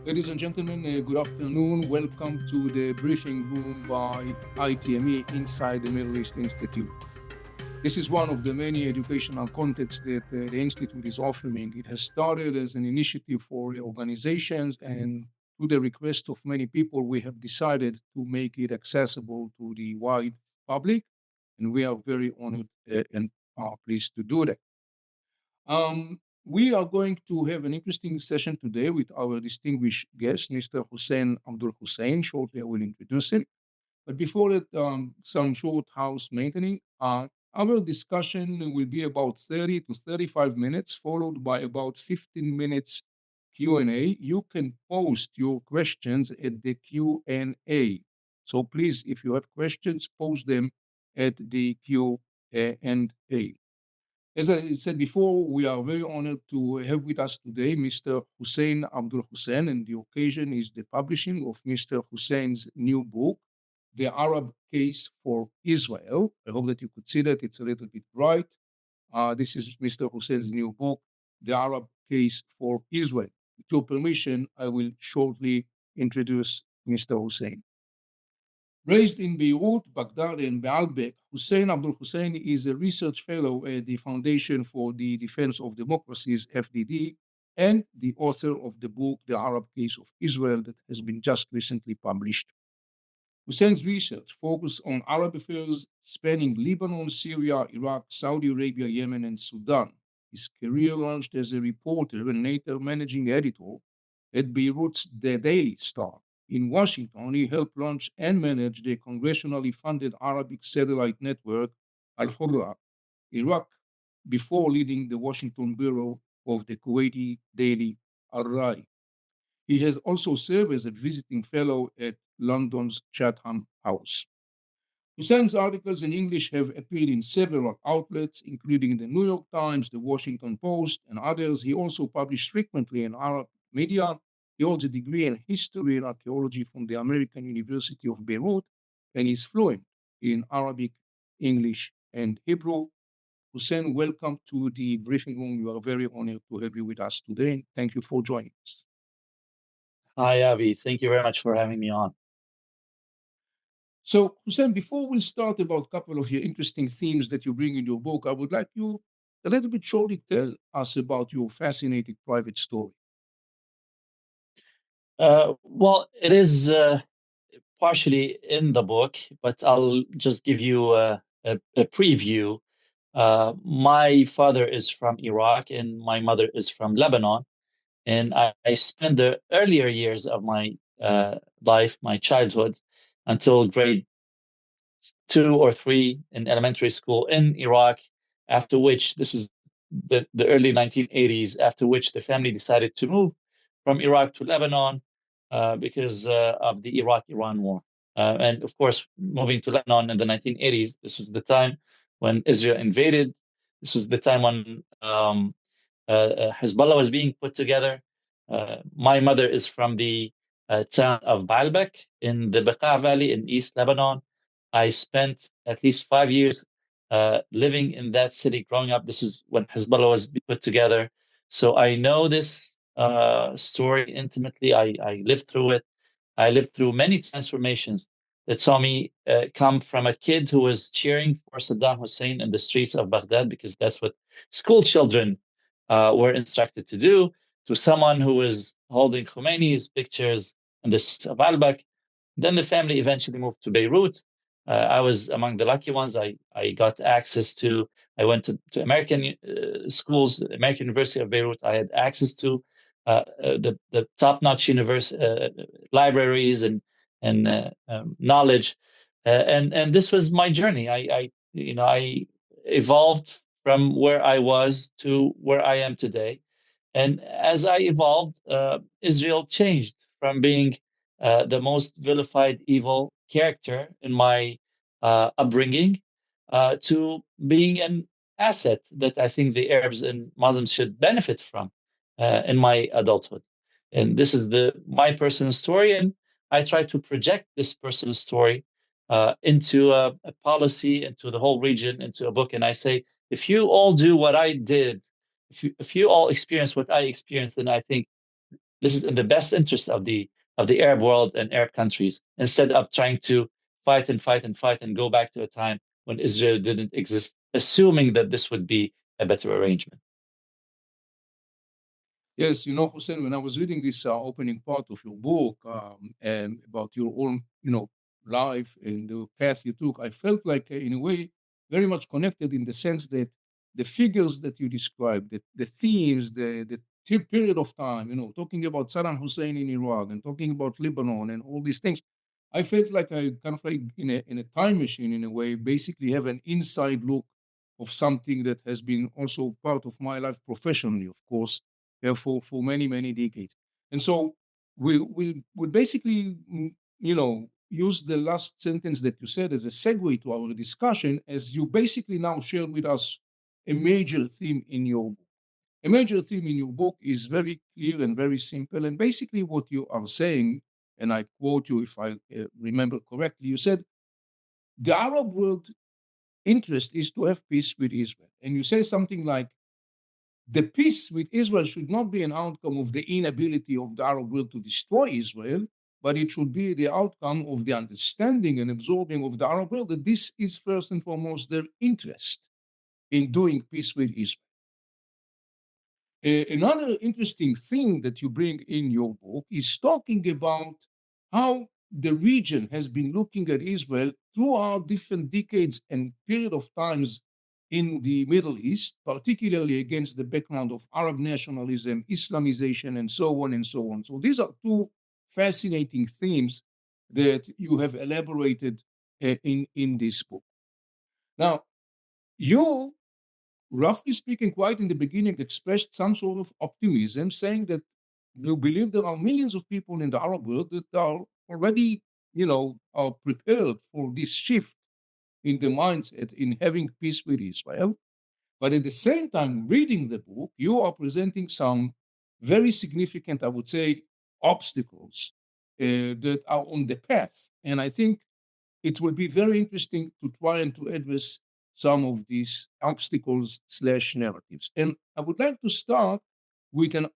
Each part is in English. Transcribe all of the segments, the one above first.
Ladies and gentlemen, good afternoon. Welcome to the briefing room by ITME inside the Middle East Institute. This is one of the many educational contexts that the Institute is offering. It has started as an initiative for organizations, and to the request of many people, we have decided to make it accessible to the wide public, and we are very honored and are pleased to do that. We are going to have an interesting session today with our distinguished guest, Mr. Hussain Abdul-Hussain. Shortly, I will introduce him. But before that, some short house maintenance. Our discussion will be about 30 to 35 minutes, followed by about 15 minutes Q&A. You can post your questions at the Q&A. So please, if you have questions, post them at the Q&A. As I said before, we are very honored to have with us today Mr. Hussain Abdul-Hussain, and the occasion is the publishing of Mr. Hussain's new book, The Arab Case for Israel. I hope that you could see that. It's a little bit bright. This is Mr. Hussain's new book, The Arab Case for Israel. With your permission, I will shortly introduce Mr. Hussain. Raised in Beirut, Baghdad, and Baalbek, Hussain Abdul-Hussain is a research fellow at the Foundation for the Defense of Democracies, FDD, and the author of the book, The Arab Case of Israel, that has been just recently published. Hussain's research focused on Arab affairs spanning Lebanon, Syria, Iraq, Saudi Arabia, Yemen, and Sudan. His career launched as a reporter and later managing editor at Beirut's The Daily Star. In Washington, he helped launch and manage the congressionally funded Arabic satellite network, Al-Hura, Iraq, before leading the Washington bureau of the Kuwaiti daily Al-Rai. He has also served as a visiting fellow at London's Chatham House. Hussain's articles in English have appeared in several outlets, including the New York Times, the Washington Post, and others. He also published frequently in Arab media. He holds a degree in history and archaeology from the American University of Beirut and is fluent in Arabic, English, and Hebrew. Hussain, welcome to the briefing room. We are very honored to have you with us today. Thank you for joining us. Hi, Avi. Thank you very much for having me on. So, Hussein, before we start about a couple of your interesting themes that you bring in your book, I would like you a little bit shortly tell us about your fascinating private story. Well, it is partially in the book, but I'll just give you a preview. My father is from Iraq and my mother is from Lebanon. And I spent the earlier years of my life, my childhood, until grade 2 or 3 in elementary school in Iraq, after which this was the early 1980s, after which the family decided to move from Iraq to Lebanon because of the Iraq-Iran war. And of course, moving to Lebanon in the 1980s, this was the time when Israel invaded. This was the time when Hezbollah was being put together. My mother is from the town of Baalbek in the Bekaa Valley in East Lebanon. I spent at least 5 years living in that city growing up. This is when Hezbollah was put together. So I know this story intimately. I lived through it. I lived through many transformations that saw me come from a kid who was cheering for Saddam Hussein in the streets of Baghdad because that's what school children were instructed to do, to someone who was holding Khomeini's pictures in the streets of Albak. Then the family eventually moved to Beirut. I was among the lucky ones. I got access to, I went to American schools, American University of Beirut. I had access to the top-notch libraries and knowledge. And this was my journey. I evolved from where I was to where I am today. And as I evolved, Israel changed from being the most vilified evil character in my upbringing to being an asset that I think the Arabs and Muslims should benefit from in my adulthood. And this is my personal story, and I try to project this personal story into a policy, into the whole region, into a book. And I say, if you all do what I did, if you all experience what I experienced, then I think This is in the best interest of the Arab world and Arab countries, instead of trying to fight and fight and fight and go back to a time when Israel didn't exist, assuming that this would be a better arrangement. Yes, Hussein, when I was reading this opening part of your book and about your own, life and the path you took, I felt like, in a way, very much connected in the sense that the figures that you described, the themes, the period of time, talking about Saddam Hussein in Iraq and talking about Lebanon and all these things, I felt like I kind of like in a time machine in a way, basically have an inside look of something that has been also part of my life professionally, of course, for many, many decades. And so we'll basically, use the last sentence that you said as a segue to our discussion, as you basically now shared with us a major theme in your book. A major theme in your book is very clear and very simple. And basically, what you are saying, and I quote you if I remember correctly, you said, the Arab world interest is to have peace with Israel. And you say something like, the peace with Israel should not be an outcome of the inability of the Arab world to destroy Israel, but it should be the outcome of the understanding and absorbing of the Arab world that this is first and foremost their interest in doing peace with Israel. Another interesting thing that you bring in your book is talking about how the region has been looking at Israel throughout different decades and period of times in the Middle East, particularly against the background of Arab nationalism, Islamization, and so on and so on. So these are two fascinating themes that you have elaborated in this book. Now, you, roughly speaking, quite in the beginning, expressed some sort of optimism, saying that you believe there are millions of people in the Arab world that are already, are prepared for this shift in the mindset in having peace with Israel. But at the same time, reading the book, you are presenting some very significant, I would say, obstacles that are on the path. And I think it will be very interesting to try and to address some of these obstacles slash narratives. And I would like to start with a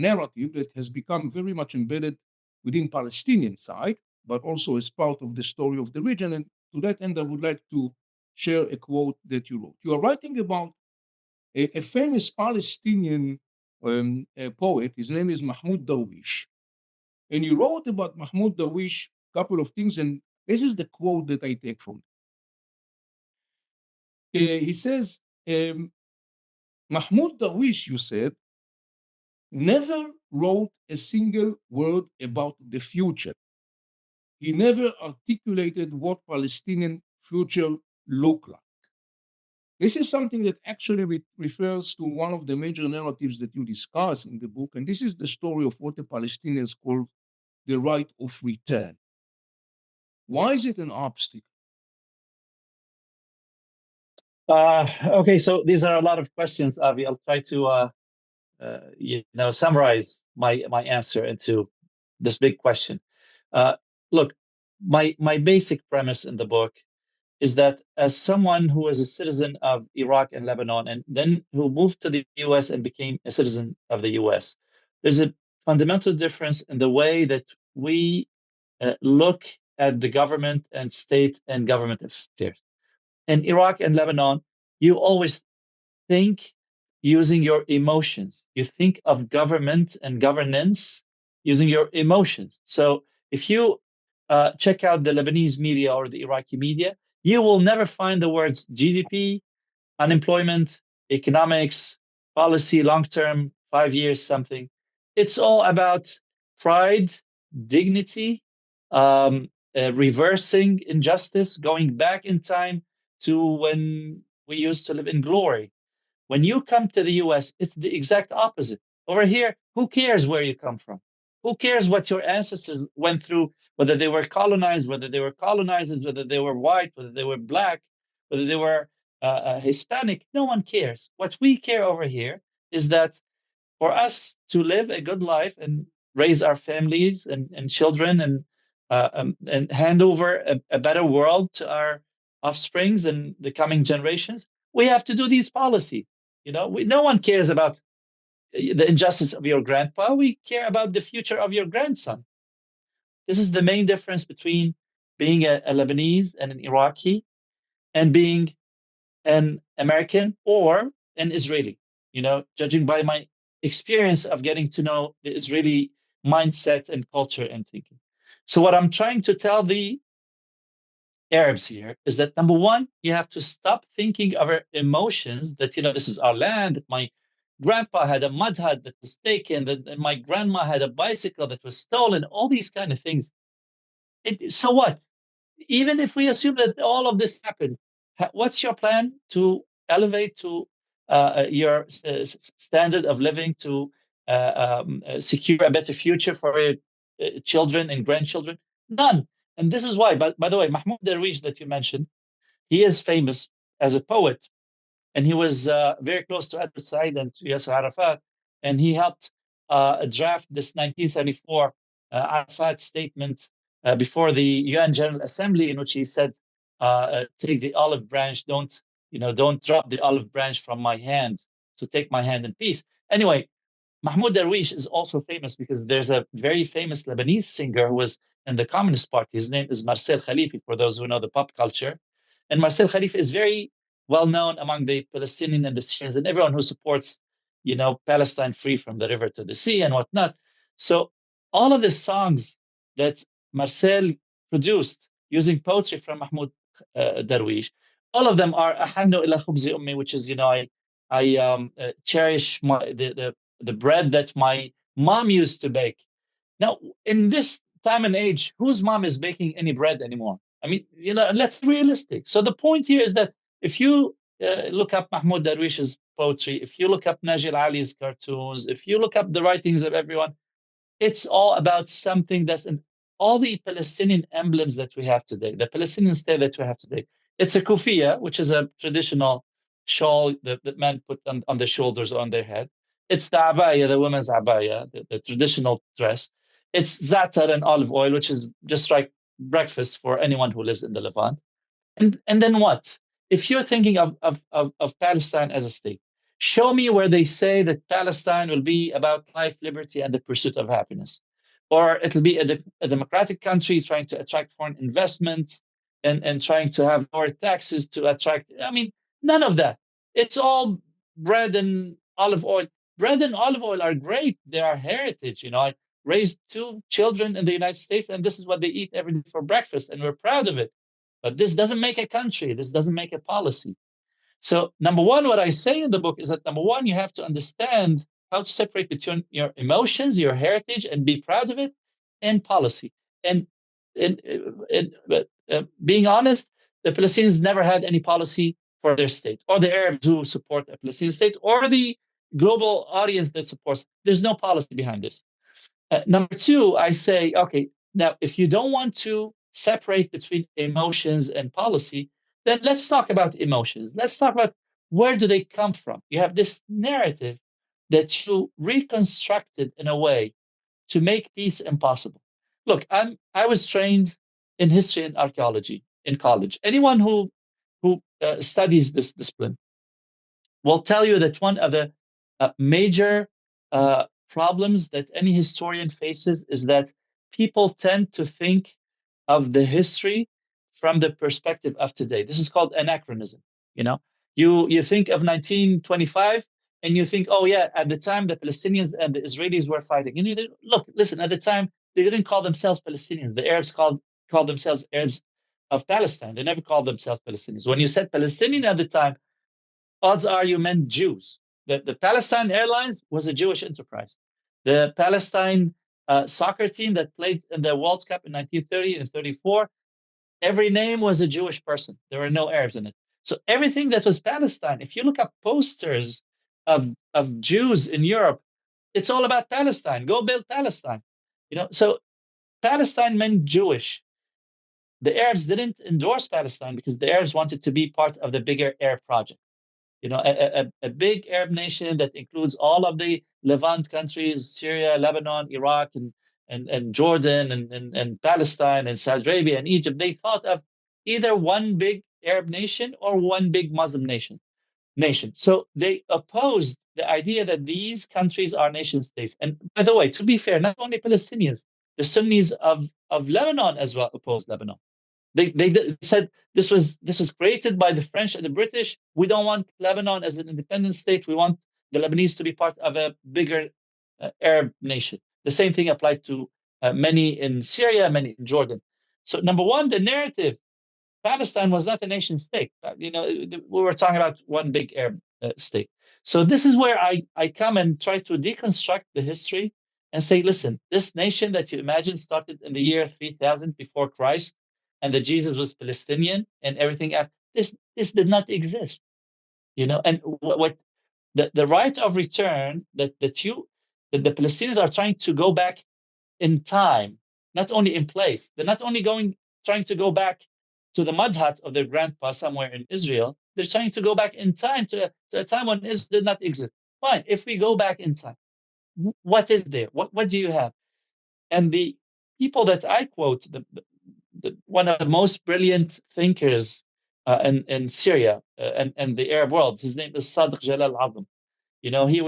narrative that has become very much embedded within Palestinian side, but also as part of the story of the region. And to that end, I would like to share a quote that you wrote. You are writing about a famous Palestinian poet. His name is Mahmoud Darwish. And you wrote about Mahmoud Darwish a couple of things, and this is the quote that I take from it. He says, Mahmoud Darwish, you said, never wrote a single word about the future. He never articulated what Palestinian future looked like. This is something that actually refers to one of the major narratives that you discuss in the book, and this is the story of what the Palestinians call the right of return. Why is it an obstacle? Okay, so these are a lot of questions, Avi. I'll try to summarize my answer into this big question. Look, my basic premise in the book is that as someone who was a citizen of Iraq and Lebanon, and then who moved to the US and became a citizen of the US, there's a fundamental difference in the way that we look at the government and state and government affairs. In Iraq and Lebanon, you always think using your emotions. You think of government and governance using your emotions. So if you check out the Lebanese media or the Iraqi media, you will never find the words GDP, unemployment, economics, policy, long term, 5 years, something. It's all about pride, dignity, reversing injustice, going back in time to when we used to live in glory. When you come to the US, it's the exact opposite. Over here, who cares where you come from? Who cares what your ancestors went through, whether they were colonized, whether they were colonizers, whether they were white, whether they were black, whether they were Hispanic? No one cares. What we care over here is that for us to live a good life and raise our families and children and hand over a better world to our offsprings and the coming generations, we have to do these policies. No one cares about the injustice of your grandpa. We care about the future of your grandson. This is the main difference between being a Lebanese and an Iraqi and being an American or an Israeli, judging by my experience of getting to know the Israeli mindset and culture and thinking. So what I'm trying to tell the Arabs here is that number one, you have to stop thinking of our emotions that, this is our land, that my grandpa had a mud hut that was taken, that my grandma had a bicycle that was stolen, all these kind of things. So what? Even if we assume that all of this happened, what's your plan to elevate to your standard of living, to secure a better future for your children and grandchildren? None. And this is why, by the way, Mahmoud Darwish that you mentioned, he is famous as a poet, and he was very close to Edward Said and to Yasser Arafat, and he helped draft this 1974 Arafat statement before the UN General Assembly, in which he said, "Take the olive branch, don't drop the olive branch from my hand, to take my hand in peace." Anyway, Mahmoud Darwish is also famous because there's a very famous Lebanese singer who was in the Communist Party. His name is Marcel Khalifi, for those who know the pop culture. And Marcel Khalifi is very well known among the Palestinian and the Syrians and everyone who supports, Palestine free from the river to the sea and whatnot. So all of the songs that Marcel produced using poetry from Mahmoud Darwish, all of them are Ahannu ila khubzi ummi, which is, I cherish the bread that my mom used to bake. Now, in this time and age, whose mom is baking any bread anymore? I mean, let's be realistic. So the point here is that if you look up Mahmoud Darwish's poetry, if you look up Najil Ali's cartoons, if you look up the writings of everyone, it's all about something that's in all the Palestinian emblems that we have today, the Palestinian state that we have today. It's a kufiya, which is a traditional shawl that men put on their shoulders or on their head. It's the abaya, the women's abaya, the traditional dress. It's zatar and olive oil, which is just like breakfast for anyone who lives in the Levant. And then what? If you're thinking of Palestine as a state, show me where they say that Palestine will be about life, liberty, and the pursuit of happiness. Or it'll be a democratic country trying to attract foreign investments and trying to have lower taxes to attract. I mean, none of that. It's all bread and olive oil. Bread and olive oil are great. They are heritage. I raised 2 children in the United States, and this is what they eat every day for breakfast, and we're proud of it. But this doesn't make a country. This doesn't make a policy. So number one, what I say in the book is that number one, you have to understand how to separate between your emotions, your heritage, and be proud of it, and policy. And being honest, the Palestinians never had any policy for their state, or the Arabs who support a Palestinian state, or the global audience that supports. There's no policy behind this. Number two, I say, okay, now if you don't want to separate between emotions and policy, then let's talk about emotions. Let's talk about where do they come from. You have this narrative that you reconstructed in a way to make peace impossible. Look, I was trained in history and archaeology in college. Anyone who studies this discipline will tell you that one of the major problems that any historian faces is that people tend to think of the history from the perspective of today. This is called anachronism. You think of 1925 and you think, oh yeah, at the time the Palestinians and the Israelis were fighting. And look, listen, at the time they didn't call themselves Palestinians. The Arabs called themselves Arabs of Palestine. They never called themselves Palestinians. When you said Palestinian at the time, odds are you meant Jews. The Palestine Airlines was a Jewish enterprise. The Palestine soccer team that played in the World Cup in 1930 and 34, every name was a Jewish person. There were no Arabs in it. So everything that was Palestine, if you look up posters of Jews in Europe, it's all about Palestine. Go build Palestine. So Palestine meant Jewish. The Arabs didn't endorse Palestine because the Arabs wanted to be part of the bigger Arab project. A big Arab nation that includes all of the Levant countries, Syria, Lebanon, Iraq, and Jordan, and Palestine, and Saudi Arabia, and Egypt. They thought of either one big Arab nation or one big Muslim nation. nation. So they opposed the idea that these countries are nation states. And by the way, to be fair, not only Palestinians, the Sunnis of Lebanon as well opposed Lebanon. They said this was created by the French and the British. We don't want Lebanon as an independent state. We want the Lebanese to be part of a bigger Arab nation. The same thing applied to many in Syria, many in Jordan. So number one, the narrative, Palestine was not a nation state. We were talking about one big Arab state. So this is where I come and try to deconstruct the history and say, listen, this nation that you imagine started in the year 3000 before Christ, and that Jesus was Palestinian and everything after this did not exist. And what the right of return that the Palestinians are trying to go back in time, not only in place. They're not only trying to go back to the mud hut of their grandpa somewhere in Israel. They're trying to go back in time to a time when Israel did not exist. Fine, if we go back in time, what is there? What do you have? And the people that I quote, one of the most brilliant thinkers in Syria and the Arab world, his name is Sadiq Jalal Azm. He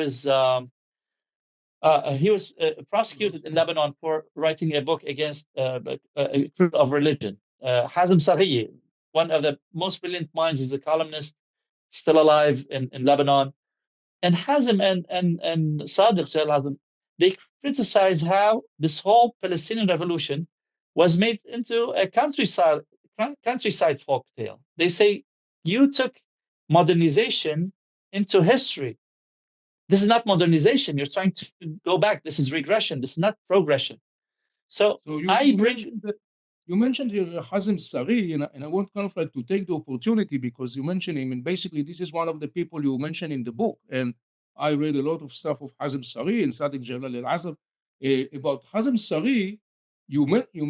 was prosecuted in Lebanon for writing a book against critical of religion. Hazem Sarhi, one of the most brilliant minds, is a columnist still alive in Lebanon. And Hazem and Sadiq Jalal, they criticize how this whole Palestinian revolution was made into a countryside folk tale. They say you took modernization into history. This is not modernization. You're trying to go back. This is regression. This is not progression. So you mentioned here Hazem Sarhi, and I want kind of like to take the opportunity because you mentioned him, and basically this is one of the people you mentioned in the book. And I read a lot of stuff of Hazem Sarhi and Sadiq Jalal al-Azhar about Hazem Sarhi. You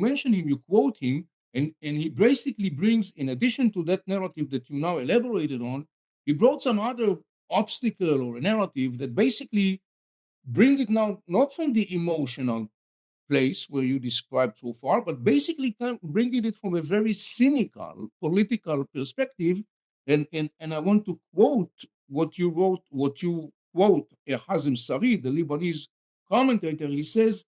mentioned him, you quote him, and he basically brings, in addition to that narrative that you now elaborated on, he brought some other obstacle or a narrative that basically bring it now not from the emotional place where you described so far, but basically kind of bringing it from a very cynical political perspective. And I want to quote what you wrote, what you quote Hazem Sarhi, the Lebanese commentator. He says,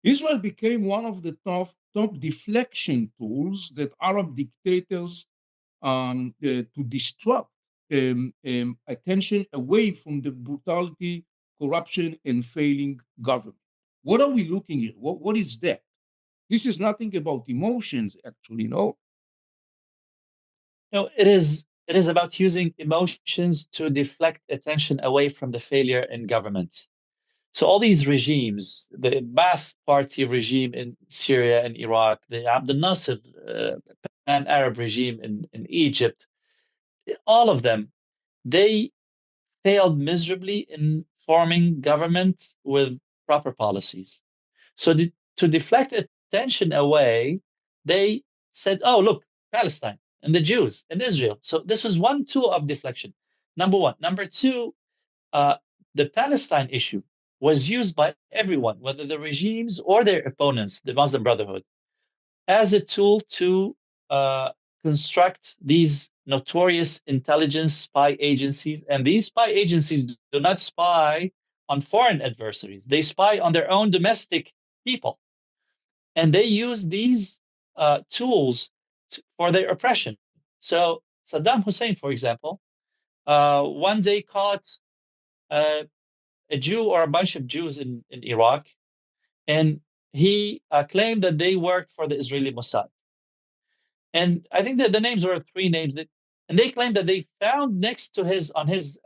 Israel became one of the top deflection tools that Arab dictators to distract attention away from the brutality, corruption, and failing government. What are we looking at? What is that? This is nothing about emotions, actually, no? No, it is about using emotions to deflect attention away from the failure in government. So all these regimes, the Ba'ath Party regime in Syria and Iraq, the Abdel Nasser pan-Arab regime in Egypt, all of them, they failed miserably in forming government with proper policies. So to deflect attention away, they said, oh, look, Palestine and the Jews and Israel. So this was one tool of deflection. Number one. Number two, the Palestine issue was used by everyone, whether the regimes or their opponents, the Muslim Brotherhood, as a tool to construct these notorious intelligence spy agencies. And these spy agencies do not spy on foreign adversaries. They spy on their own domestic people. And they use these tools for their oppression. So Saddam Hussein, for example, one day caught a Jew or a bunch of Jews in Iraq, and he claimed that they worked for the Israeli Mossad. And I think that the names were three names and they claimed that they found next to on his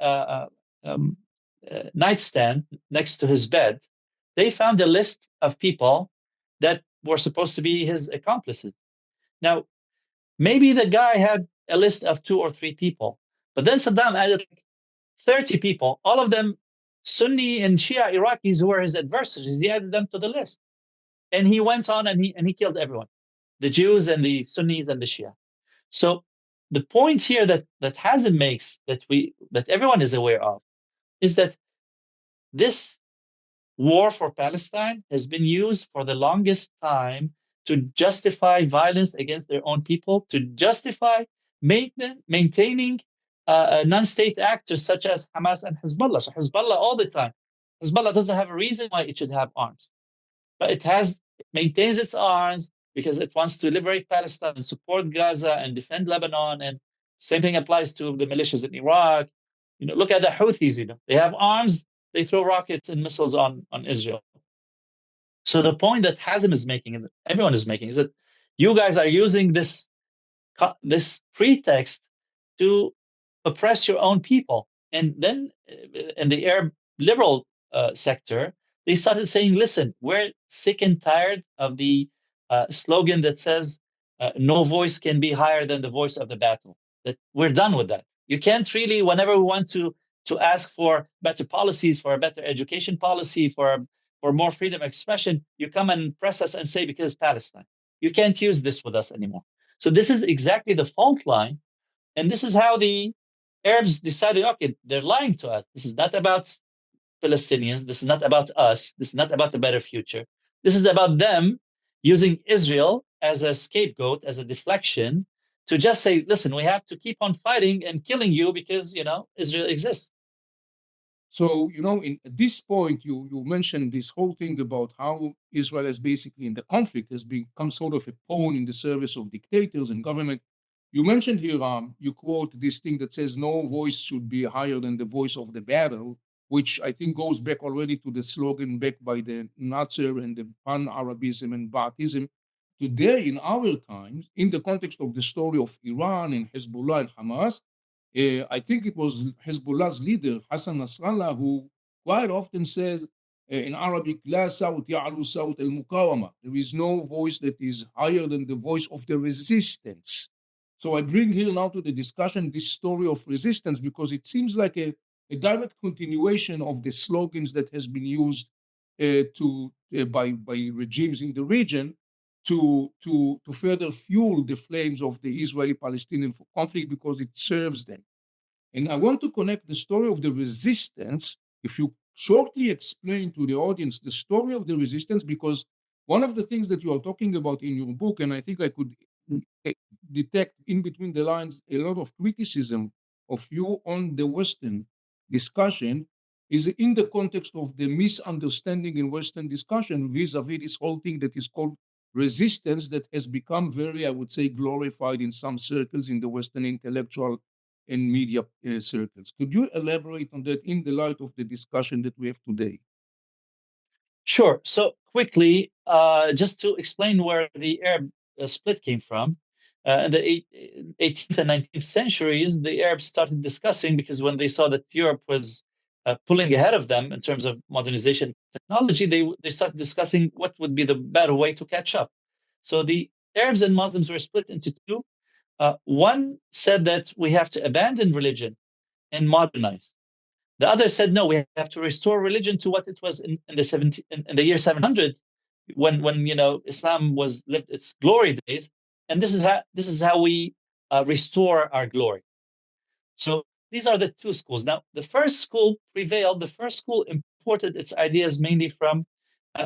nightstand, next to his bed, they found a list of people that were supposed to be his accomplices. Now, maybe the guy had a list of 2 or 3 people, but then Saddam added 30 people, all of them Sunni and Shia Iraqis who were his adversaries. He added them to the list. And he went on and he killed everyone, the Jews and the Sunnis and the Shia. So the point here that Hazem makes, that everyone is aware of, is that this war for Palestine has been used for the longest time to justify violence against their own people, to justify maintaining non-state actors such as Hamas and Hezbollah. So Hezbollah all the time. Hezbollah doesn't have a reason why it should have arms, but it maintains its arms because it wants to liberate Palestine and support Gaza and defend Lebanon. And same thing applies to the militias in Iraq. Look at the Houthis. They have arms. They throw rockets and missiles on Israel. So the point that Hazm is making, and everyone is making, is that you guys are using this pretext to oppress your own people. And then in the Arab liberal sector, they started saying, listen, we're sick and tired of the slogan that says no voice can be higher than the voice of the battle. That we're done with that. You can't really, whenever we want to ask for better policies, for a better education policy, for more freedom of expression, you come and press us and say, because Palestine. You can't use this with us anymore. So this is exactly the fault line. And this is how the Arabs decided, okay, they're lying to us. This is not about Palestinians. This is not about us. This is not about a better future. This is about them using Israel as a scapegoat, as a deflection, to just say, listen, we have to keep on fighting and killing you because, Israel exists. So, at this point, you mentioned this whole thing about how Israel is basically in the conflict has become sort of a pawn in the service of dictators and government. You mentioned here, you quote this thing that says no voice should be higher than the voice of the battle, which I think goes back already to the slogan back by the Nasser and the pan-Arabism and Ba'athism. Today, in our times, in the context of the story of Iran and Hezbollah and Hamas, I think it was Hezbollah's leader, Hassan Nasrallah, who quite often says in Arabic, لا صوت يعلو صوت المقاومة. There is no voice that is higher than the voice of the resistance. So I bring here now to the discussion this story of resistance because it seems like a direct continuation of the slogans that has been used by regimes in the region to further fuel the flames of the Israeli-Palestinian conflict because it serves them. And I want to connect the story of the resistance, if you shortly explain to the audience the story of the resistance, because one of the things that you are talking about in your book, and I think I could detect in between the lines a lot of criticism of you on the Western discussion, is in the context of the misunderstanding in Western discussion vis-a-vis this whole thing that is called resistance that has become very, I would say, glorified in some circles in the Western intellectual and media circles. Could you elaborate on that in the light of the discussion that we have today? Sure. So quickly, just to explain where the Arab split came from, in the 18th and 19th centuries, the Arabs started discussing because when they saw that Europe was pulling ahead of them in terms of modernization technology, they started discussing what would be the better way to catch up. So the Arabs and Muslims were split into two. One said that we have to abandon religion and modernize. The other said, no, we have to restore religion to what it was in the year 700, when Islam lived its glory days, and this is how we restore our glory. So these are the two schools. Now, the first school prevailed. The first school imported its ideas mainly from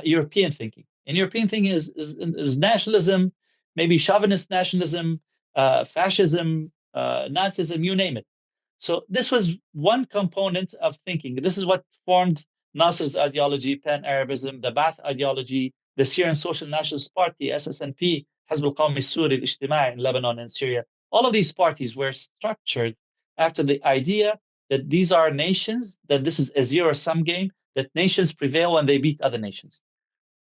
European thinking, and European thinking is nationalism, maybe chauvinist nationalism, fascism, Nazism, you name it. So this was one component of thinking. This is what formed Nasser's ideology, pan-Arabism, the Ba'ath ideology, the Syrian Social Nationalist Party, SSNP, Hizb al-Qawmi Suri, al-Ijtima'i in Lebanon and Syria. All of these parties were structured after the idea that these are nations, that this is a zero-sum game, that nations prevail when they beat other nations.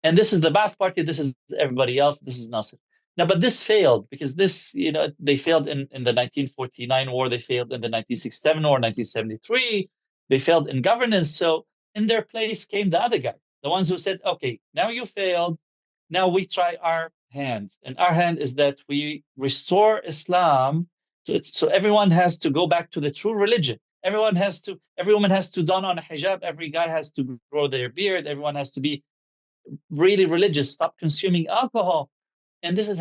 And this is the Ba'ath Party, this is everybody else, this is Nasser. Now, but this failed because they failed in the 1949 war, they failed in the 1967 war, 1973, they failed in governance. So in their place came the other guy, the ones who said, okay, now you failed, now we try our hand. And our hand is that we restore Islam, so everyone has to go back to the true religion. Every woman has to don on a hijab, every guy has to grow their beard, everyone has to be really religious, stop consuming alcohol. And this is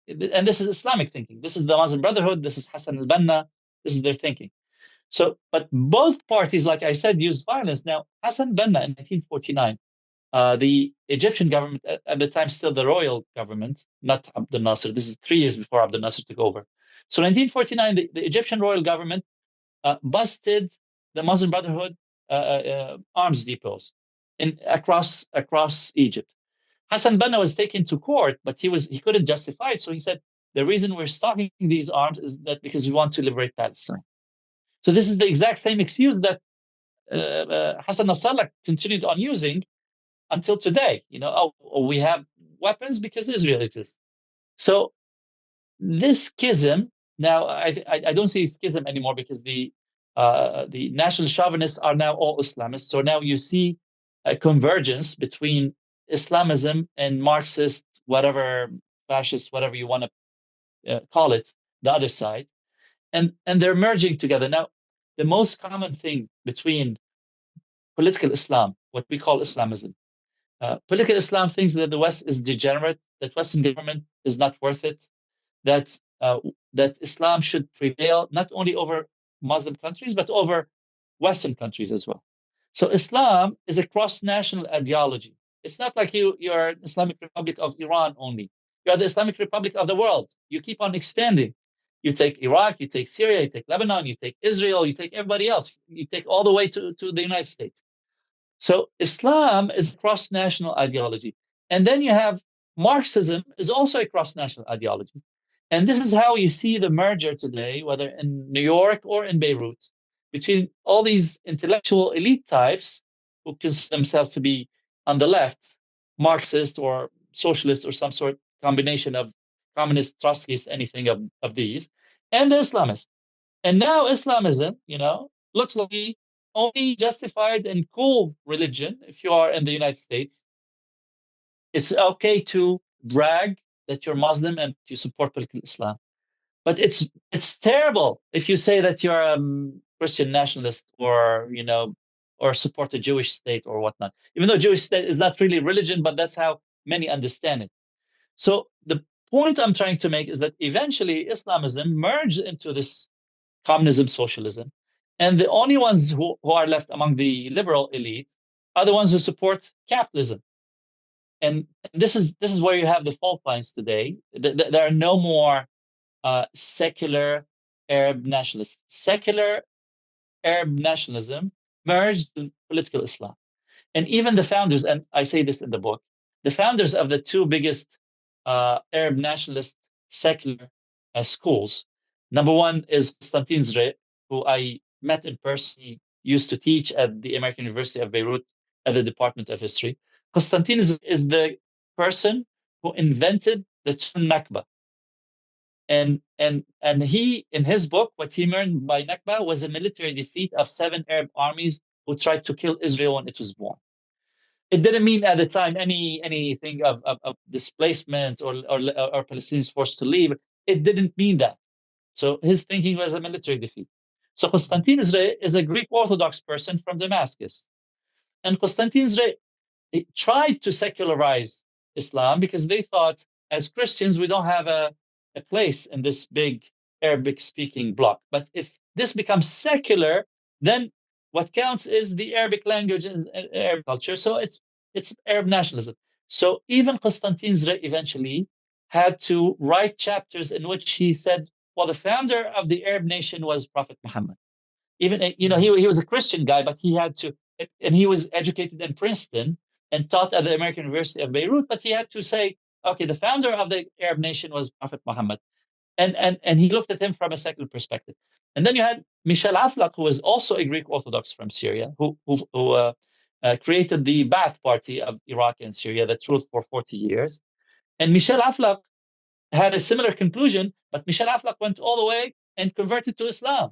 this is Islamic thinking. This is the Muslim Brotherhood. This is Hussain al-Banna. This is their thinking. So, but both parties, like I said, used violence. Now, Hassan Banna in 1949, the Egyptian government, at the time still the royal government, not Abdel Nasser, this is 3 years before Abdel Nasser took over. So 1949, the Egyptian royal government busted the Muslim Brotherhood arms depots across Egypt. Hassan Banna was taken to court, but he couldn't justify it. So he said, the reason we're stocking these arms is that because we want to liberate Palestine. So this is the exact same excuse that Hassan Nasrallah continued on using until today. We have weapons because Israel exists. So this schism, now I don't see schism anymore because the national chauvinists are now all Islamists. So now you see a convergence between Islamism and Marxist, whatever, fascist, whatever you want to call it, the other side, and they're merging together. Now, the most common thing between political Islam, what we call Islamism, political Islam thinks that the West is degenerate, that Western government is not worth it, that Islam should prevail not only over Muslim countries, but over Western countries as well. So Islam is a cross-national ideology. It's not like you're an Islamic Republic of Iran only. You're the Islamic Republic of the world. You keep on expanding. You take Iraq, you take Syria, you take Lebanon, you take Israel, you take everybody else. You take all the way to the United States. So Islam is a cross-national ideology. And then you have Marxism is also a cross-national ideology. And this is how you see the merger today, whether in New York or in Beirut, between all these intellectual elite types who consider themselves to be on the left, Marxist or socialist or some sort combination of communist, Trotskyist, anything of these, and the Islamists. And now Islamism, looks like the only justified and cool religion if you are in the United States. It's okay to brag that you're Muslim and you support political Islam. But it's terrible if you say that you're a Christian nationalist or support a Jewish state or whatnot. Even though Jewish state is not really religion, but that's how many understand it. So the point I'm trying to make is that eventually Islamism merged into this communism, socialism, and the only ones who are left among the liberal elite are the ones who support capitalism. And this is where you have the fault lines today. There are no more secular Arab nationalists. Secular Arab nationalism merged with political Islam. And even the founders, and I say this in the book, the founders of the two biggest Arab nationalist secular schools. Number one is Constantin Zre, who I met in person. He used to teach at the American University of Beirut at the Department of History. Constantin is the person who invented the term Nakba. And he, in his book, what he meant by Nakba was a military defeat of 7 Arab armies who tried to kill Israel when it was born. It didn't mean at the time anything of displacement or Palestinians forced to leave. It didn't mean that. So his thinking was a military defeat. So Constantin Zre is a Greek Orthodox person from Damascus. And Constantin Zre tried to secularize Islam because they thought, as Christians, we don't have a place in this big Arabic-speaking bloc. But if this becomes secular, then what counts is the Arabic language and Arab culture. So it's Arab nationalism. So even Constantin Zre eventually had to write chapters in which he said, well, the founder of the Arab nation was Prophet Muhammad. Even, he was a Christian guy, but he had to, and he was educated in Princeton and taught at the American University of Beirut, but he had to say, okay, the founder of the Arab nation was Prophet Muhammad. And he looked at him from a secular perspective. And then you had Michel Aflaq, who was also a Greek Orthodox from Syria, who created the Ba'ath Party of Iraq and Syria that ruled for 40 years. And Michel Aflaq had a similar conclusion, but Michel Aflaq went all the way and converted to Islam.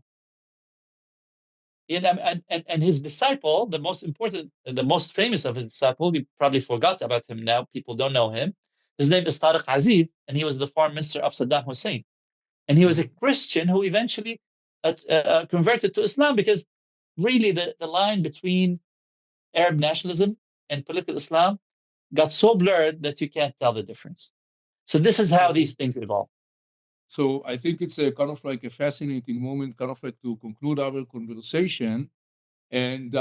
And his disciple, the most important, the most famous of his disciples, we probably forgot about him now. People don't know him. His name is Tariq Aziz, and he was the foreign minister of Saddam Hussein. And he was a Christian who eventually converted to Islam because really the line between Arab nationalism and political Islam got so blurred that you can't tell the difference. So this is how these things evolve. So I think it's a kind of like a fascinating moment, kind of like to conclude our conversation. And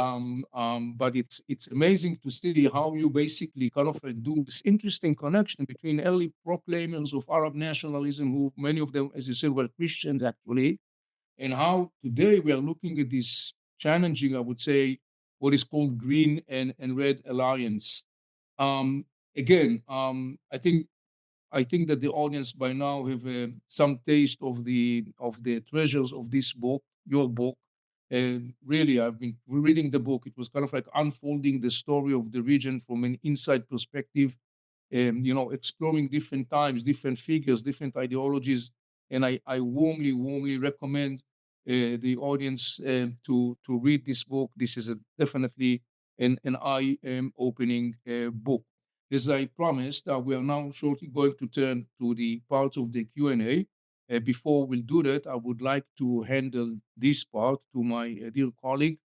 but it's amazing to see how you basically kind of do this interesting connection between early proclaimers of Arab nationalism, who many of them, as you said, were Christians actually, and how today we are looking at this challenging, I would say, what is called green and red alliance. Um, Again, I think that the audience by now have some taste of the treasures of this book, your book. And really, I've been reading the book. It was kind of like unfolding the story of the region from an inside perspective, exploring different times, different figures, different ideologies. And I warmly recommend the audience to read this book. This is definitely an eye-opening book. As I promised, we are now shortly going to turn to the part of the Q&A. Before we do that, I would like to handle this part to my dear colleague,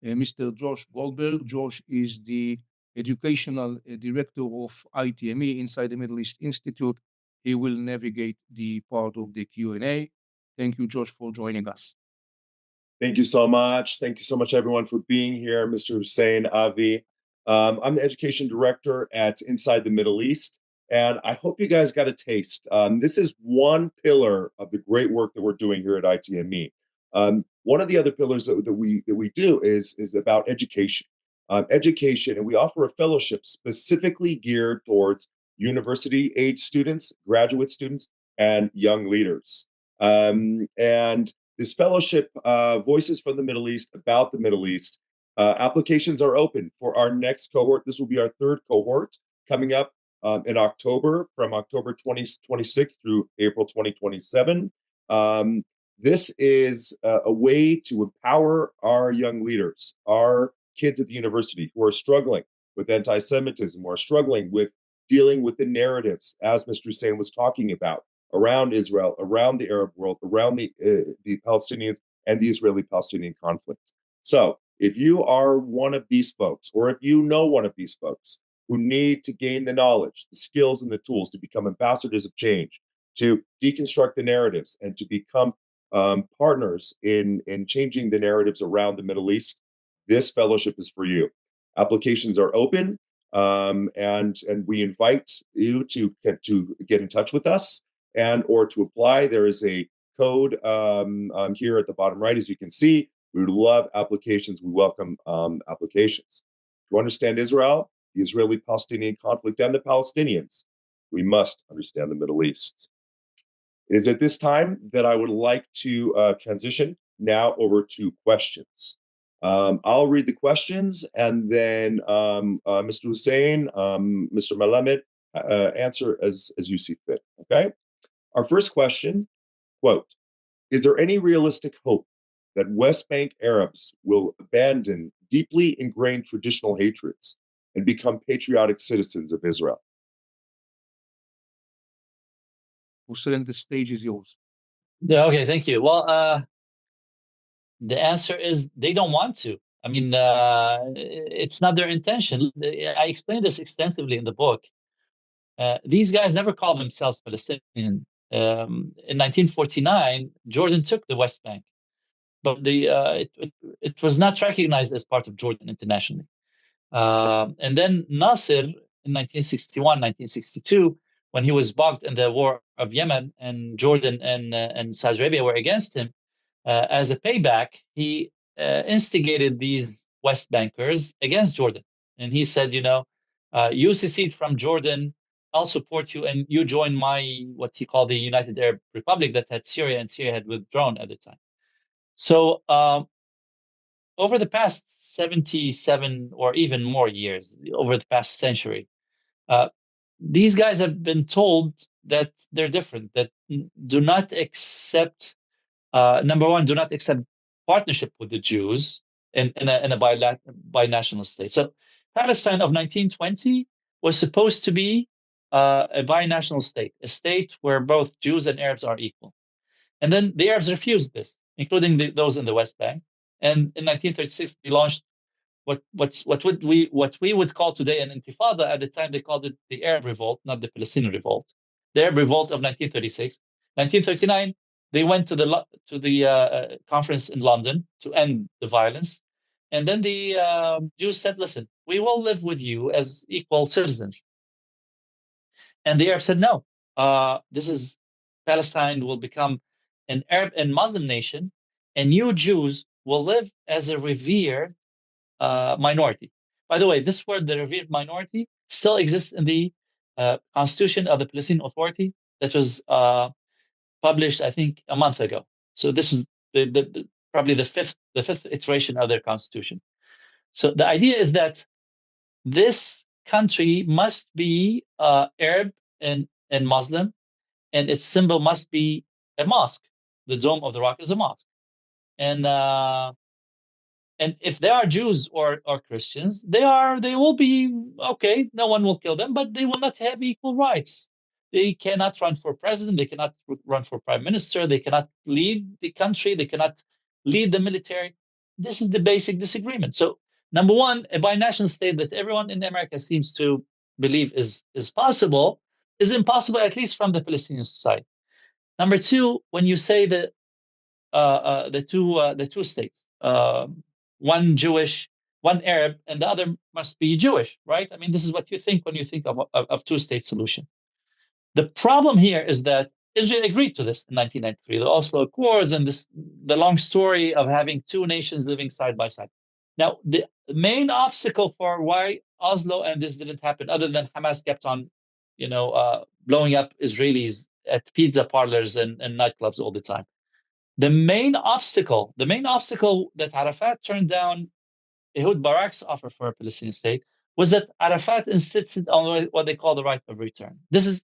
Mr. Josh Goldberg. Josh is the educational director of ITME inside the Middle East Institute. He will navigate the part of the Q&A. Thank you, Josh, for joining us. Thank you so much. Thank you so much, everyone, for being here. Mr. Hussain, Avi. I'm the education director at Inside the Middle East, and I hope you guys got a taste. This is one pillar of the great work that we're doing here at ITME. One of the other pillars that we do is about education. Education, and we offer a fellowship specifically geared towards university-age students, graduate students, and young leaders. And this fellowship, Voices from the Middle East, about the Middle East. Applications are open for our next cohort. This will be our third cohort coming up in October, from October 2026 through April 2027. This is a way to empower our young leaders, our kids at the university who are struggling with anti-Semitism, who are struggling with dealing with the narratives, as Mr. Hussain was talking about, around Israel, around the Arab world, around the Palestinians and the Israeli-Palestinian conflict. So if you are one of these folks, or if you know one of these folks who need to gain the knowledge, the skills, and the tools to become ambassadors of change, to deconstruct the narratives, and to become partners in changing the narratives around the Middle East, this fellowship is for you. Applications are open, and we invite you to get in touch with us. And or to apply, there is a code here at the bottom right, as you can see. We would love applications. We welcome applications. To understand Israel, the Israeli-Palestinian conflict, and the Palestinians, we must understand the Middle East. It is at this time that I would like to transition now over to questions. I'll read the questions, and then Mr. Hussain, Mr. Melamed, answer as you see fit, okay? Our first question, quote, is there any realistic hope that West Bank Arabs will abandon deeply ingrained traditional hatreds and become patriotic citizens of Israel? Hussain, the stage is yours. Yeah, okay, thank you. Well, the answer is they don't want to. I mean, it's not their intention. I explained this extensively in the book. These guys never called themselves Palestinian. In 1949, Jordan took the West Bank, but it was not recognized as part of Jordan internationally. And then Nasser in 1961, 1962, when he was bogged in the war of Yemen, and Jordan and Saudi Arabia were against him, as a payback, he instigated these West Bankers against Jordan. And he said, you secede from Jordan, I'll support you, and you join what he called the United Arab Republic that had Syria, and Syria had withdrawn at the time. So over the past 77 or even more years, over the past century, these guys have been told that they're different, that do not accept, number one, do not accept partnership with the Jews in a binational state. So Palestine of 1920 was supposed to be a binational state, a state where both Jews and Arabs are equal. And then the Arabs refused this, including those in the West Bank. And in 1936, they launched what we would call today an intifada. At the time, they called it the Arab Revolt, not the Palestinian Revolt. The Arab Revolt of 1936. 1939, they went to the conference in London to end the violence. And then the Jews said, listen, we will live with you as equal citizens. And the Arabs said, no, Palestine will become an Arab and Muslim nation, and you Jews will live as a revered minority. By the way, this word, the revered minority, still exists in the Constitution of the Palestinian Authority that was published, I think, a month ago. So this is probably the fifth iteration of their constitution. So the idea is that this country must be Arab and Muslim, and its symbol must be a mosque. The Dome of the Rock is a mosque, and if they are Jews or Christians, they will be okay. No one will kill them, but they will not have equal rights. They cannot run for president. They cannot run for prime minister. They cannot lead the country. They cannot lead the military. This is the basic disagreement. So, number one, a binational state that everyone in America seems to believe is possible is impossible, at least from the Palestinian side. Number two, when you say that the two states, one Jewish, one Arab, and the other must be Jewish, right? I mean, this is what you think when you think of two-state solution. The problem here is that Israel agreed to this in 1993, the Oslo Accords, and the long story of having two nations living side by side. Now, the main obstacle for why Oslo and this didn't happen, other than Hamas kept on, blowing up Israelis at pizza parlors and nightclubs all the time. The main obstacle that Arafat turned down Ehud Barak's offer for a Palestinian state was that Arafat insisted on what they call the right of return. This is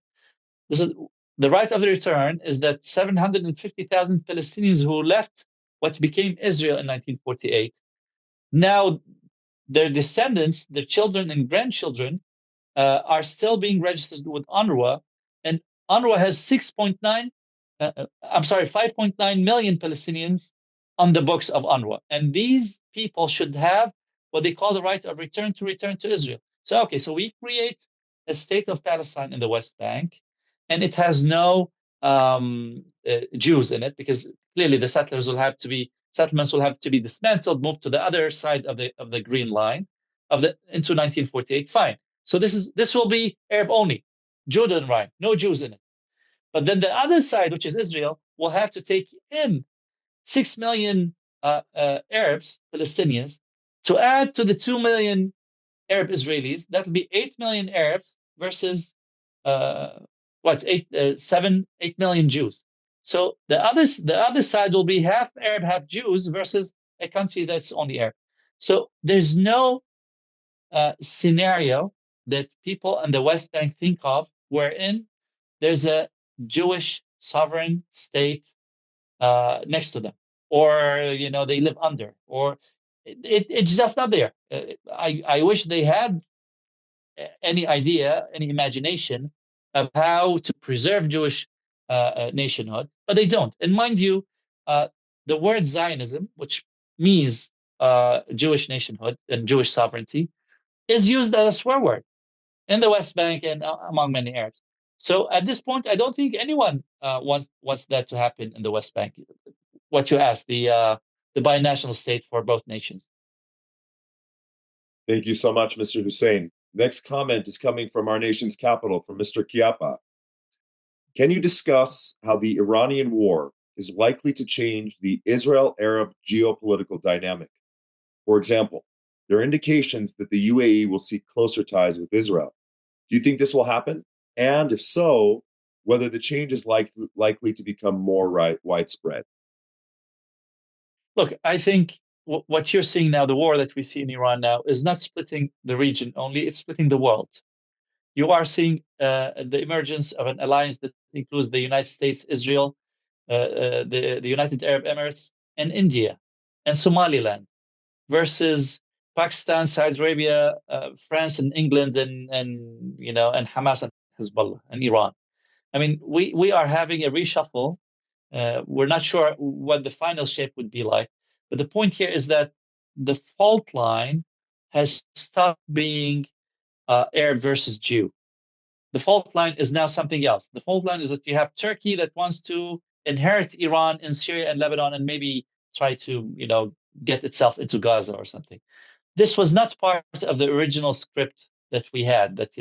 the right of the return is that 750,000 Palestinians who left what became Israel in 1948, now their descendants, their children and grandchildren, are still being registered with UNRWA, and UNRWA has 5.9 million Palestinians on the books of UNRWA. And these people should have what they call the right of return to Israel. So we create a state of Palestine in the West Bank, and it has no Jews in it, because clearly the settlements will have to be dismantled, moved to the other side of the green line into 1948. Fine. So this will be Arab only, Jordan Rhine, no Jews in it. But then the other side, which is Israel, will have to take in 6 million Arabs, Palestinians, to add to the 2 million Arab Israelis. That would be 8 million Arabs versus 8 million Jews. So the other side will be half Arab, half Jews versus a country that's only Arab. So there's no scenario that people in the West Bank think of wherein there's a Jewish sovereign state next to them, or they live under, or it's just not there. I wish they had any idea, any imagination of how to preserve Jewish nationhood, but they don't. And mind you, the word Zionism, which means Jewish nationhood and Jewish sovereignty, is used as a swear word in the West Bank and among many Arabs. So at this point, I don't think anyone wants that to happen in the West Bank. What you asked, the binational state for both nations. Thank you so much, Mr. Hussain. Next comment is coming from our nation's capital, from Mr. Kiapa. Can you discuss how the Iranian war is likely to change the Israel-Arab geopolitical dynamic? For example, there are indications that the UAE will seek closer ties with Israel. Do you think this will happen? And if so, whether the change is likely to become more widespread? Look, I think what you're seeing now, the war that we see in Iran now, is not splitting the region only, it's splitting the world. You are seeing the emergence of an alliance that includes the United States, Israel, the United Arab Emirates, and India, and Somaliland, versus Pakistan, Saudi Arabia, France, and England, and Hamas and Hezbollah and Iran. I mean, we are having a reshuffle. We're not sure what the final shape would be like, but the point here is that the fault line has stopped being Arab versus Jew. The fault line is now something else. The fault line is that you have Turkey that wants to inherit Iran in Syria and Lebanon, and maybe try to get itself into Gaza or something. This was not part of the original script that we had, that,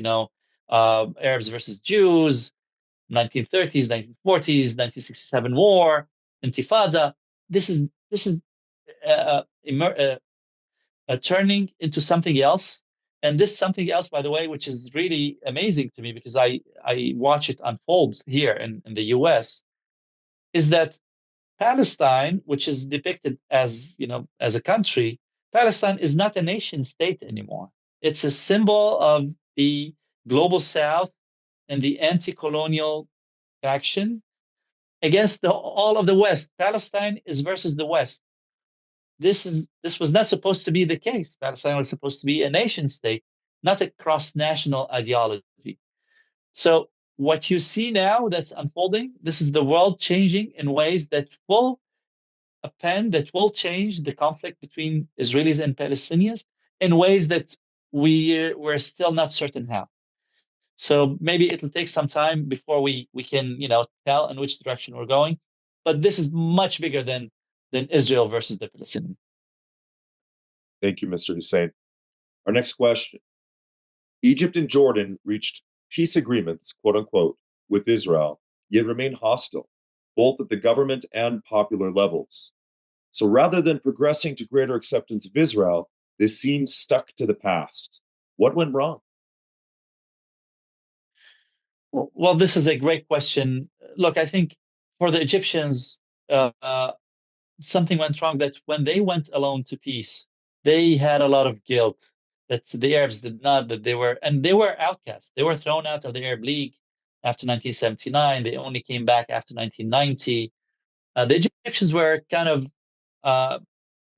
Arabs versus Jews, 1930s, 1940s, 1967 war, Intifada. This is turning into something else. And this something else, by the way, which is really amazing to me because I watch it unfold here in the US, is that Palestine, which is depicted as, as a country, Palestine is not a nation state anymore. It's a symbol of the global South and the anti-colonial faction against all of the West. Palestine is versus the West. This was not supposed to be the case. Palestine was supposed to be a nation state, not a cross-national ideology. So what you see now that's unfolding, this is the world changing in ways that will change the conflict between Israelis and Palestinians in ways that we're still not certain how. So maybe it'll take some time before we can, tell in which direction we're going. But this is much bigger than Israel versus the Palestinians. Thank you, Mr. Hussain. Our next question. Egypt and Jordan reached peace agreements, quote unquote, with Israel, yet remain hostile, both at the government and popular levels. So rather than progressing to greater acceptance of Israel, they seem stuck to the past. What went wrong? Well, this is a great question. Look, I think for the Egyptians, something went wrong, that when they went alone to peace, they had a lot of guilt that the Arabs did not, that they were outcast. They were thrown out of the Arab League after 1979. They only came back after 1990. The Egyptians were kind of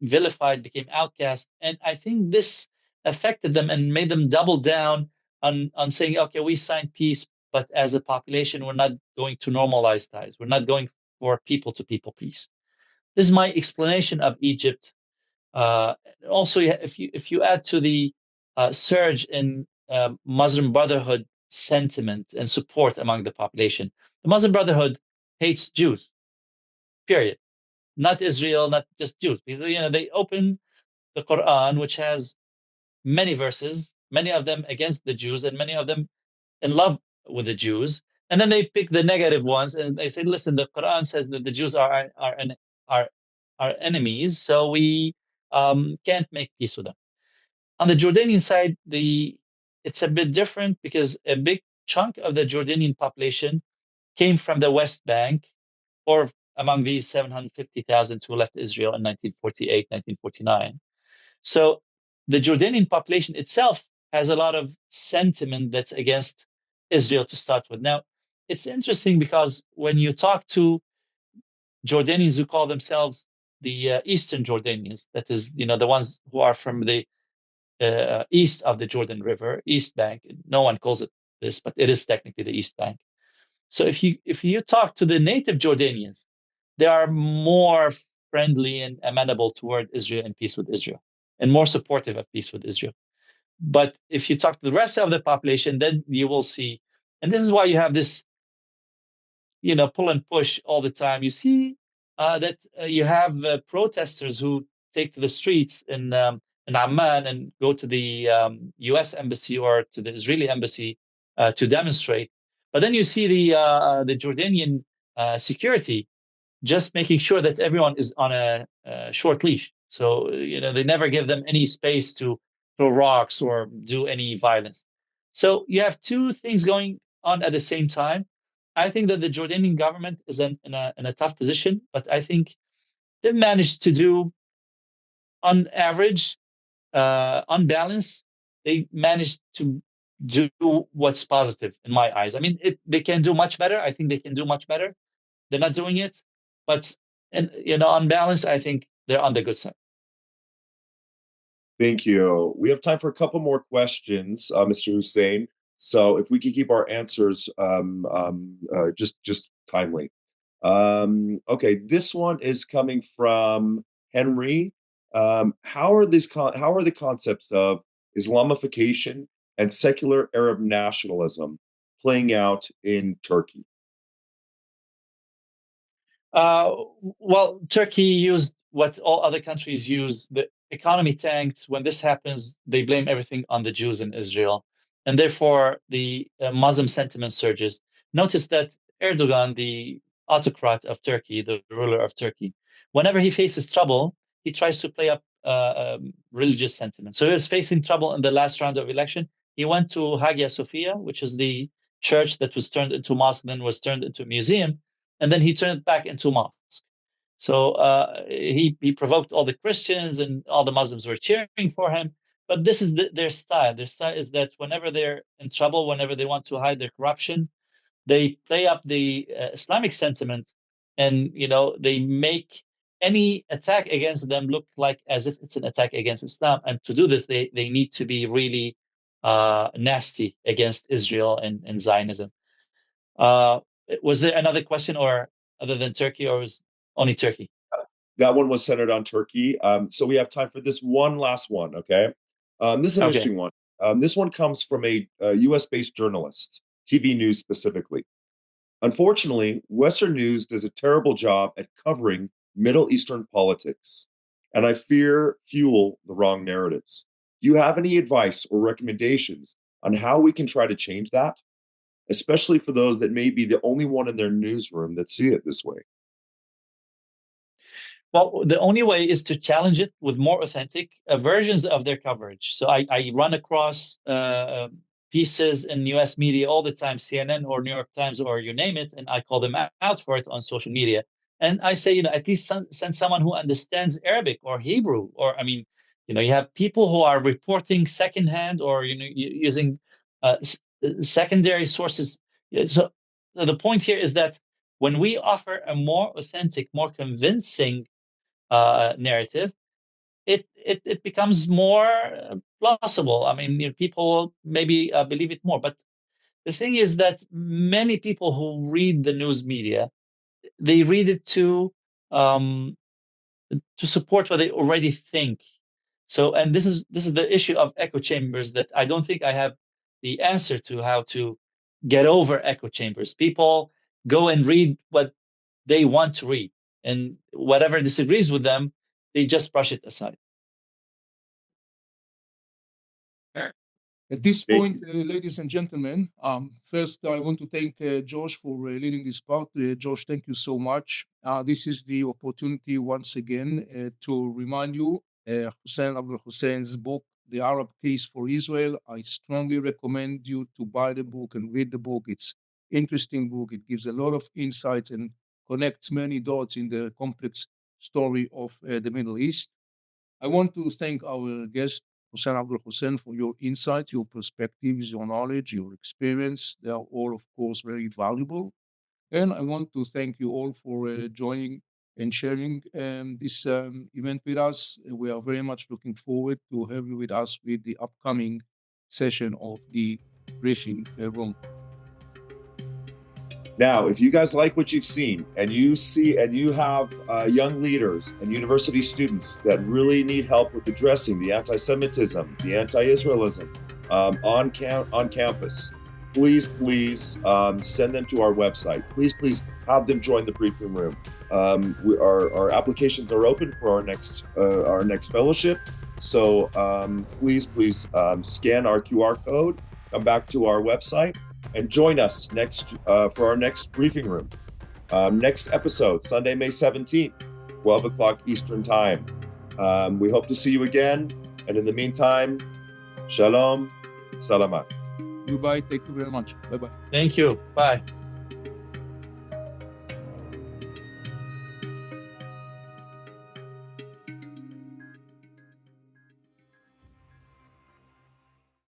vilified, became outcast. And I think this affected them and made them double down on saying, okay, we signed peace, but as a population, we're not going to normalize ties. We're not going for people-to-people peace. This is my explanation of Egypt. Also, if you add to the surge in Muslim Brotherhood sentiment and support among the population, the Muslim Brotherhood hates Jews, period. Not Israel, not just Jews, because they open the Quran, which has many verses, many of them against the Jews, and many of them in love with the Jews. And then they pick the negative ones, and they say, "Listen, the Quran says that the Jews are our enemies, so we can't make peace with them." On the Jordanian side, it's a bit different because a big chunk of the Jordanian population came from the West Bank, or among these 750,000 who left Israel in 1948, 1949. So the Jordanian population itself has a lot of sentiment that's against Israel to start with. Now, it's interesting because when you talk to Jordanians who call themselves the Eastern Jordanians, that is, the ones who are from the east of the Jordan River, East Bank. No one calls it this, but it is technically the East Bank. So if you talk to the native Jordanians, they are more friendly and amenable toward Israel and peace with Israel, and more supportive of peace with Israel. But if you talk to the rest of the population, then you will see, and this is why you have this, pull and push all the time. You see that you have protesters who take to the streets in Amman and go to the U.S. embassy or to the Israeli embassy to demonstrate. But then you see the Jordanian security just making sure that everyone is on a short leash. So they never give them any space to throw rocks or do any violence. So you have two things going on at the same time. I think that the Jordanian government is in a tough position, but I think they've managed to do, on average, on balance, they managed to do what's positive in my eyes. I mean, they can do much better. I think they can do much better. They're not doing it, but on balance, I think they're on the good side. Thank you. We have time for a couple more questions, Mr. Hussain. So if we could keep our answers just timely. Okay, this one is coming from Henry. How are the concepts of Islamification and secular Arab nationalism playing out in Turkey? Well, Turkey used what all other countries use. The economy tanked. When this happens, they blame everything on the Jews in Israel. And therefore, the Muslim sentiment surges. Notice that Erdogan, the autocrat of Turkey, the ruler of Turkey, whenever he faces trouble, he tries to play up religious sentiment. So he was facing trouble in the last round of election. He went to Hagia Sophia, which is the church that was turned into mosque, then was turned into a museum, and then he turned it back into mosque. So he provoked all the Christians, and all the Muslims were cheering for him. But this is their style. Their style is that whenever they're in trouble, whenever they want to hide their corruption, they play up the Islamic sentiment, and they make any attack against them look like as if it's an attack against Islam. And to do this, they need to be really nasty against Israel and Zionism. Was there another question, or other than Turkey, or was only Turkey? That one was centered on Turkey. So we have time for this one last one. Okay. This is an interesting one. This one comes from a US-based journalist, TV news specifically. Unfortunately, Western news does a terrible job at covering Middle Eastern politics, and I fear fuel the wrong narratives. Do you have any advice or recommendations on how we can try to change that, especially for those that may be the only one in their newsroom that see it this way? Well, the only way is to challenge it with more authentic versions of their coverage. So I run across pieces in US media all the time, CNN or New York Times or you name it, and I call them out for it on social media. And I say, at least send someone who understands Arabic or Hebrew, or you have people who are reporting secondhand, or using secondary sources. So the point here is that when we offer a more authentic, more convincing narrative, it becomes more plausible. I mean, people maybe believe it more. But the thing is that many people who read the news media, they read it to support what they already think. So, and this is the issue of echo chambers, that I don't think I have the answer to how to get over echo chambers. People go and read what they want to read, and whatever disagrees with them, they just brush it aside. At this point, ladies and gentlemen, first I want to thank Josh for leading this part. Josh, thank you so much. This is the opportunity once again to remind you Hussain Abdul-Hussain's book, The Arab Case for Israel. I strongly recommend you to buy the book and read the book. It's an interesting book. It gives a lot of insights and connects many dots in the complex story of the Middle East. I want to thank our guest, Hussain Abdul-Hussain, for your insights, your perspectives, your knowledge, your experience. They are all, of course, very valuable. And I want to thank you all for joining and sharing this event with us. We are very much looking forward to have you with us with the upcoming session of the briefing room. Now, if you guys like what you've seen, and you have young leaders and university students that really need help with addressing the anti-Semitism, the anti-Israelism on campus, please send them to our website. Please have them join the briefing room. Our applications are open for our next fellowship. So please scan our QR code, come back to our website, and join us for our next briefing room. Next episode, Sunday, May 17th, 12 o'clock Eastern Time. We hope to see you again. And in the meantime, shalom, salamat. Goodbye. Thank you very much. Bye-bye. Thank you. Bye.